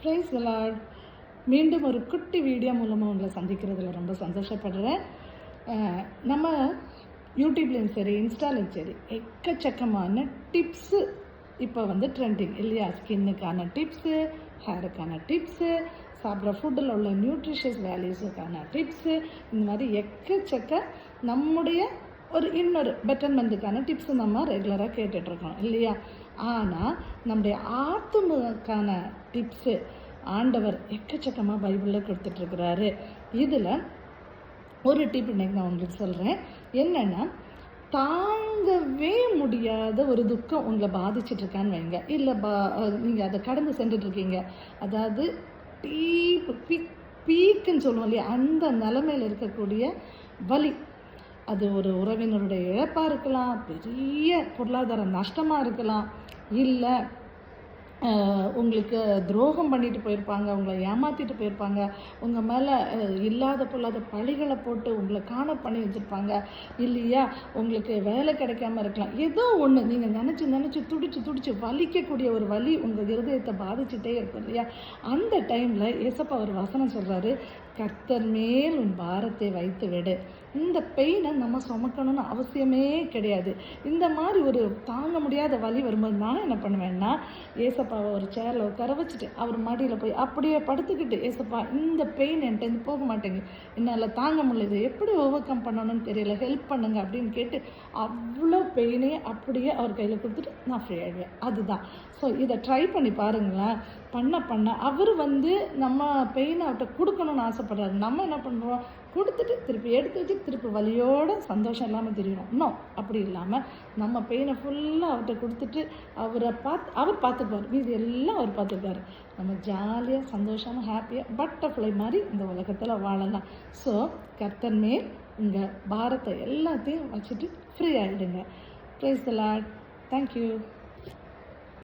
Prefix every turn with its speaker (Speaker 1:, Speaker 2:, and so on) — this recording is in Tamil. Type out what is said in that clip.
Speaker 1: Price the Lord. மீண்டும் ஒரு குட்டி வீடியோ மூலமாக உங்களை சந்திக்கிறதுல ரொம்ப சந்தோஷப்படுறேன். நம்ம யூடியூப்லேயும் சரி இன்ஸ்டாலையும் சரி எக்கச்சக்கமான டிப்ஸு இப்போ ட்ரெண்டிங் இல்லையா? ஸ்கின்னுக்கான டிப்ஸு, ஹேருக்கான டிப்ஸு, சாப்பிட்ற ஃபுட்டில் உள்ள நியூட்ரிஷியஸ் வேல்யூஸுக்கான டிப்ஸு, இந்த மாதிரி எக்கச்சக்க நம்முடைய இன்னொரு பெட்டர்மெண்ட்டுக்கான டிப்ஸு நம்ம ரெகுலராக கேட்டுட்ருக்கோம் இல்லையா? ஆனால் நம்முடைய ஆத்துமக்கான டிப்ஸு ஆண்டவர் எக்கச்சக்கமாக பைபிளில் கொடுத்துட்ருக்கிறாரு. இதில் ஒரு டிப் இன்றைக்கி நான் உங்களுக்கு சொல்கிறேன். என்னென்னா, தாங்கவே முடியாத ஒரு துக்கம் உங்களை பாதிச்சிட்ருக்கான்னு வைங்க, இல்லை நீங்கள் அதை கடந்து சென்றுட்ருக்கீங்க. அதாவது பீக்குன்னு சொல்லுவோம் இல்லையா, அந்த நிலைமையில் இருக்கக்கூடிய வலி. அது ஒரு உறவினருடைய இழப்பாக இருக்கலாம், பெரிய பொருளாதார நஷ்டமாக இருக்கலாம், இல்லை உங்களுக்கு துரோகம் பண்ணிட்டு போயிருப்பாங்க, உங்களை ஏமாற்றிட்டு போயிருப்பாங்க, உங்கள் மேலே இல்லாத பொல்லாத பழிகளை போட்டு உங்களை காண பண்ணி வச்சுருப்பாங்க இல்லையா? உங்களுக்கு வேலை கிடைக்காம இருக்கலாம். ஏதோ ஒன்று நீங்கள் நினச்சி துடிச்சு வலிக்கக்கூடிய ஒரு வலி உங்கள் இருதயத்தை பாதிச்சுட்டே இருக்கும் இல்லையா? அந்த டைமில் ஏசப்பா ஒரு வசனம் சொல்கிறாரு, கர்த்தர் மேல் உன் பாரத்தை வைத்து விடு. இந்த பெயினை நம்ம சுமக்கணும்னு அவசியமே கிடையாது. இந்த மாதிரி ஒரு தாங்க முடியாத வலி வரும்போது நான் என்ன பண்ணுவேன்னா, ஏசப்பாவை ஒரு சேரில் உட்கார வச்சுட்டு அவர் மடியில் போய் அப்படியே படுத்துக்கிட்டு, ஏசப்பா இந்த பெயின் என்கிட்ட போக மாட்டேங்க, என்னால் தாங்க முடியல, எப்படி ஓவர் கம் பண்ணணும்னு தெரியல, ஹெல்ப் பண்ணுங்க அப்படின்னு கேட்டு அவ்வளோ பெயினையே அப்படியே அவர் கையில் கொடுத்துட்டு நான் ஃப்ரீ ஆகிடுவேன். அதுதான். ஸோ இதை ட்ரை பண்ணி பாருங்களேன். பண்ண அவர் நம்ம பெயினை அவர்கிட்ட கொடுக்கணும்னு ஆசைப்படுறாரு. நம்ம என்ன பண்ணுறோம், கொடுத்துட்டு திருப்பி எடுத்து வச்சு திருப்பி வலியோட சந்தோஷம் இல்லாமல் தெரியணும். இன்னும் அப்படி இல்லாமல் நம்ம பெயினை ஃபுல்லாக அவர்கிட்ட கொடுத்துட்டு அவர் பார்த்துப்பார், மீது எல்லாம் அவர் பார்த்துப்பார். நம்ம ஜாலியாக சந்தோஷமாக ஹாப்பியாக பட்டர்ஃப்ளை மாதிரி இந்த உலகத்தில் வாழலாம். ஸோ கர்த்தர் மேல் உங்கள் பாரத்தை எல்லாத்தையும் வச்சுட்டு ஃப்ரீ ஆகிடுங்க. Praise the lord. தேங்க்யூ.